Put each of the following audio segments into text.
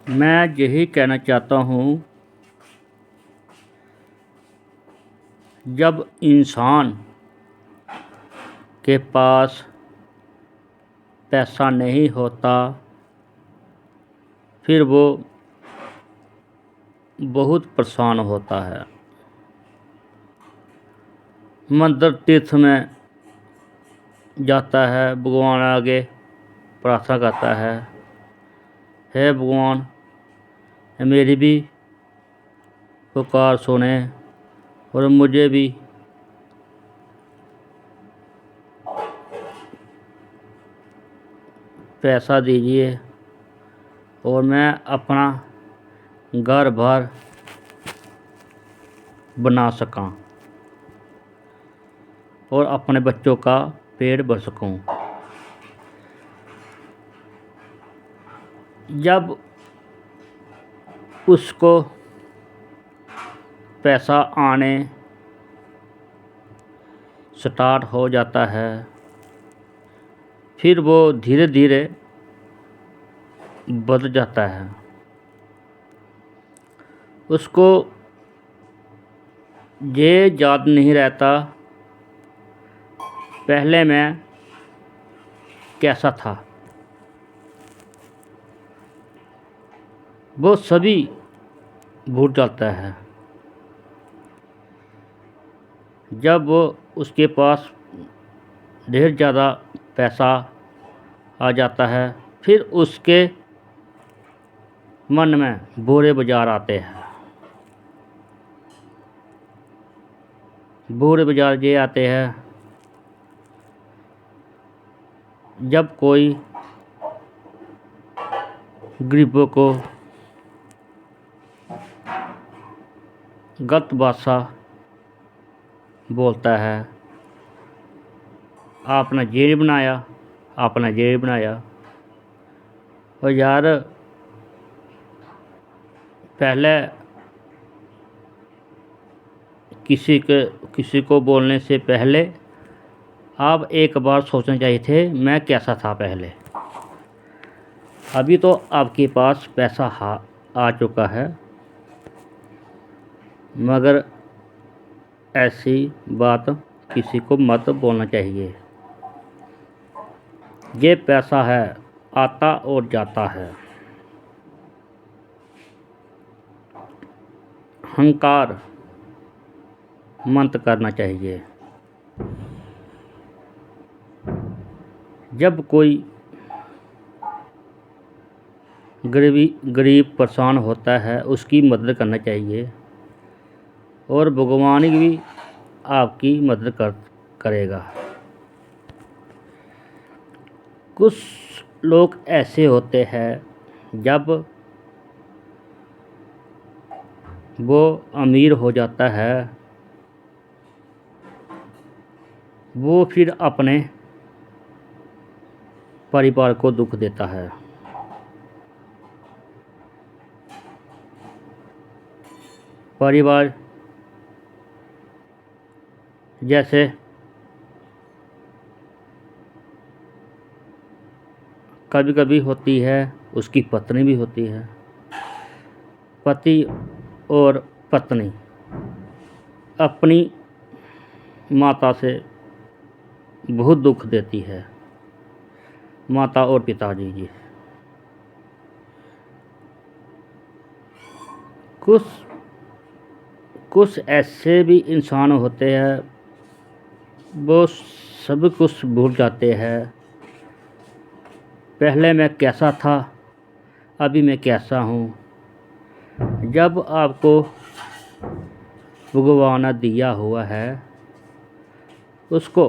मैं यही कहना चाहता हूँ, जब इंसान के पास पैसा नहीं होता फिर वो बहुत परेशान होता है। मंदिर तीर्थ में जाता है, भगवान आगे प्रार्थना करता है, हे भगवान मेरी भी पुकार सुने और मुझे भी पैसा दीजिए और मैं अपना घर बार बना सकां और अपने बच्चों का पेट भर सकूं। जब उसको पैसा आने स्टार्ट हो जाता है फिर वो धीरे धीरे बढ़ जाता है। उसको ये याद नहीं रहता पहले मैं कैसा था, वो सभी भूल जाता है। जब वो उसके पास ढेर ज़्यादा पैसा आ जाता है फिर उसके मन में बुरे विचार आते हैं। बुरे विचार ये आते हैं, जब कोई गरीबों को गलत भाषा बोलता है, आपने ये बनाया, आपने ये बनाया। और यार पहले किसी को बोलने से पहले आप एक बार सोचना चाहिए थे मैं कैसा था पहले। अभी तो आपके पास पैसा आ चुका है, मगर ऐसी बात किसी को मत बोलना चाहिए। ये पैसा है, आता और जाता है। अहंकार मत करना चाहिए। जब कोई गरीब परेशान होता है उसकी मदद करना चाहिए और भगवान भी आपकी मदद करेगा। कुछ लोग ऐसे होते हैं जब वो अमीर हो जाता है वो फिर अपने परिवार को दुख देता है। परिवार जैसे कभी कभी होती है, उसकी पत्नी भी होती है। पति और पत्नी अपनी माता से बहुत दुख देती है, माता और पिताजी जी। कुछ ऐसे भी इंसान होते हैं वो सब कुछ भूल जाते हैं, पहले मैं कैसा था अभी मैं कैसा हूँ। जब आपको भगवान ने दिया हुआ है उसको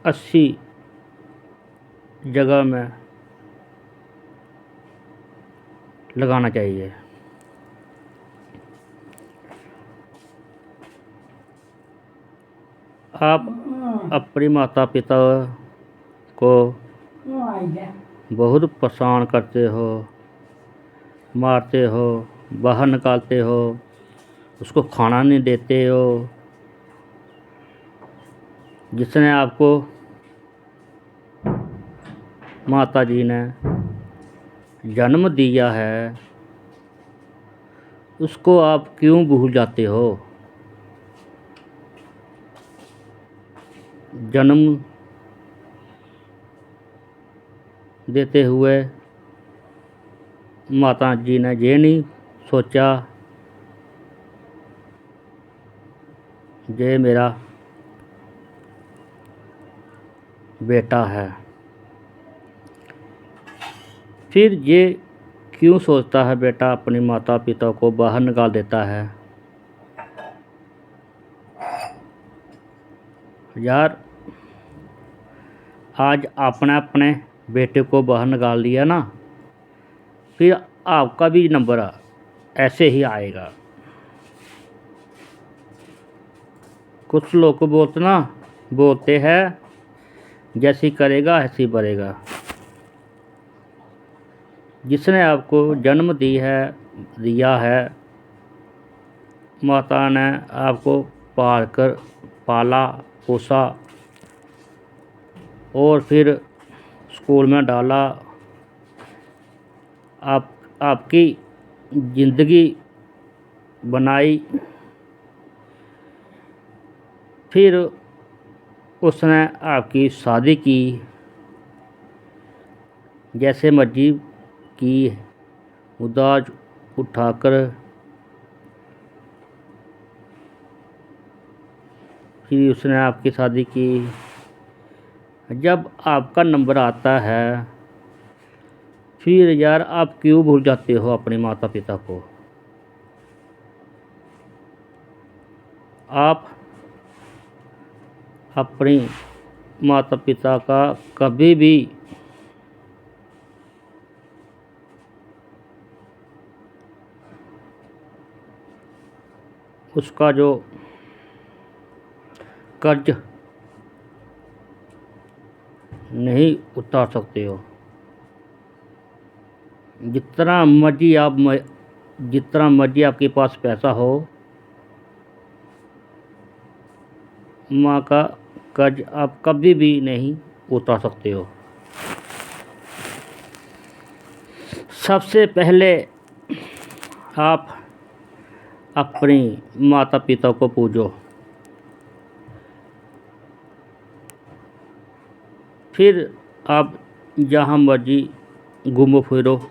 अच्छी जगह में लगाना चाहिए। आप अपने माता पिता को बहुत परेशान करते हो, मारते हो, बाहर निकालते हो, उसको खाना नहीं देते हो। जिसने आपको माता जी ने जन्म दिया है उसको आप क्यों भूल जाते हो। जन्म देते हुए माता जी ने ये नहीं सोचा ये मेरा बेटा है। फिर ये क्यों सोचता है बेटा अपने माता पिता को बाहर निकाल देता है। यार आज आपने अपने बेटे को बाहर निकाल दिया ना, फिर आपका भी नंबर ऐसे ही आएगा। कुछ लोग बोलते हैं जैसी करेगा ऐसी बढ़ेगा। जिसने आपको जन्म दिया है, माता ने आपको पाला पोसा और फिर स्कूल में डाला, आपकी ज़िंदगी बनाई। फिर उसने आपकी शादी की, जैसे मर्जी की, उदाज उठाकर। फिर उसने आपकी शादी की। जब आपका नंबर आता है फिर यार आप क्यों भूल जाते हो अपने माता पिता को। आप अपनी माता पिता का कभी भी उसका जो कर्ज नहीं उतार सकते हो। जितना मर्जी आपके पास पैसा हो, माँ का कर्ज आप कभी भी नहीं उतार सकते हो। सबसे पहले आप अपने माता पिता को पूजो, फिर आप जहाँ मर्जी घूमो फिरो,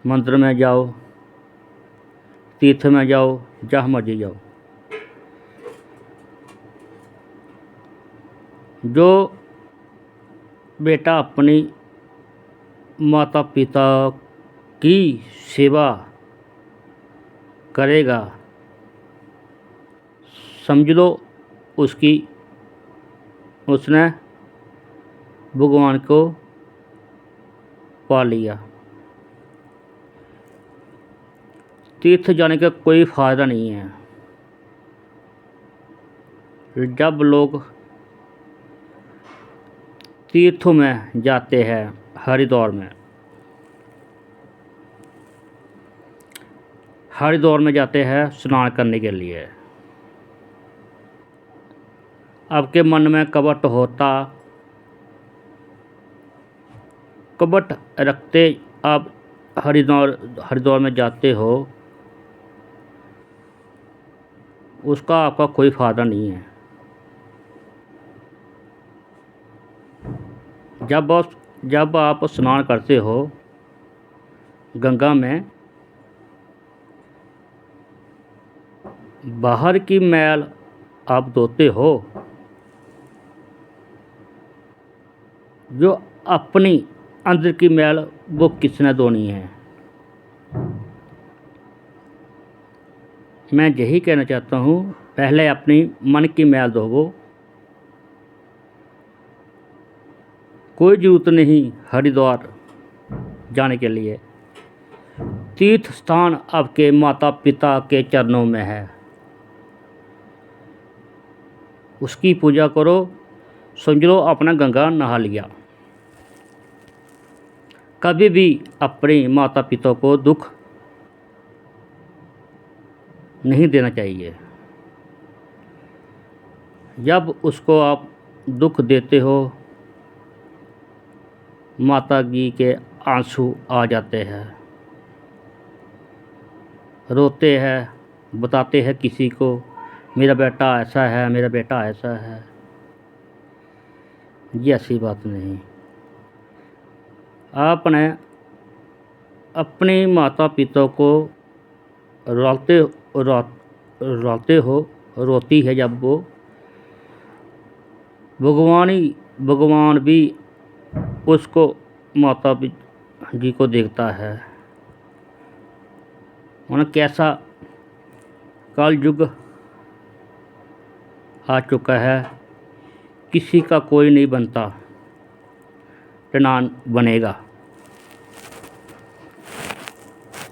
मंदिर में जाओ, तीर्थ में जाओ, जहाँ मर्जी जाओ। जो बेटा अपनी माता पिता की सेवा करेगा, समझ लो उसने भगवान को पा लिया। तीर्थ जाने का कोई फ़ायदा नहीं है। जब लोग तीर्थों में जाते हैं, हरिद्वार में जाते हैं स्नान करने के लिए, आपके मन में कपट रखते आप हरिद्वार में जाते हो, उसका आपका कोई फ़ायदा नहीं है। जब आप स्नान करते हो गंगा में, बाहर की मैल आप धोते हो, जो अपनी अंदर की मैल वो किसने धोनी है। मैं यही कहना चाहता हूँ, पहले अपनी मन की मैल धोवो। कोई ज़रूरत नहीं हरिद्वार जाने के लिए। तीर्थ स्थान आपके माता पिता के चरणों में है, उसकी पूजा करो, समझ लो अपना गंगा नहा लिया। कभी भी अपने माता पिता को दुख नहीं देना चाहिए। जब उसको आप दुख देते हो, माता जी के आंसू आ जाते हैं, रोते हैं, बताते हैं किसी को मेरा बेटा ऐसा है, मेरा बेटा ऐसा है। ये ऐसी बात नहीं। आपने अपने माता पिता को रुलाते रुलाते हो, रोती है जब वो, भगवान भी उसको माता जी को देखता है। उन्हें कैसा कल युग आ चुका है, किसी का कोई नहीं बनता, टनान बनेगा।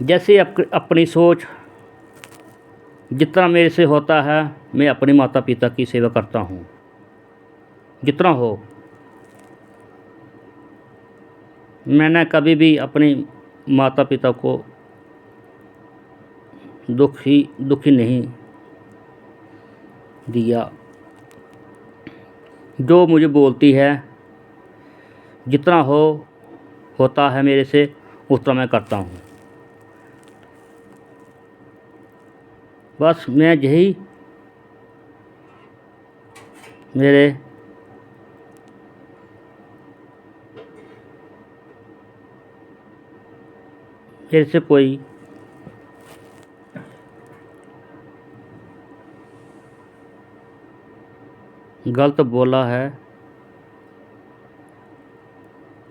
जैसे अपनी सोच जितना मेरे से होता है, मैं अपने माता पिता की सेवा करता हूँ, जितना हो। मैंने कभी भी अपने माता पिता को दुखी नहीं दिया। जो मुझे बोलती है, जितना होता है मेरे से, उतना मैं करता हूँ। बस मैं यही मेरे से कोई गलत बोला है,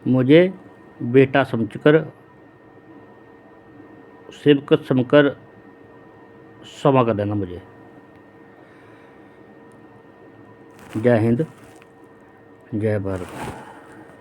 मुझे बेटा समझकर, सेवक समझकर क्षमा कर देना मुझे। जय हिंद, जय भारत।